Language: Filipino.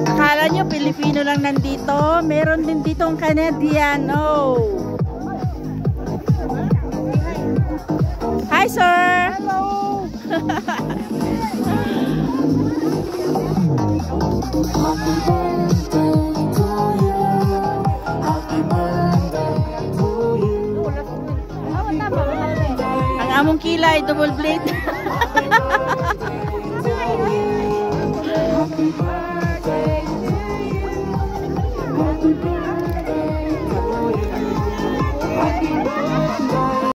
Akala nyo Pilipino lang nandito, meron din ditong Canadian. Oh. Hi sir. Hello. Ang among kilay double blade.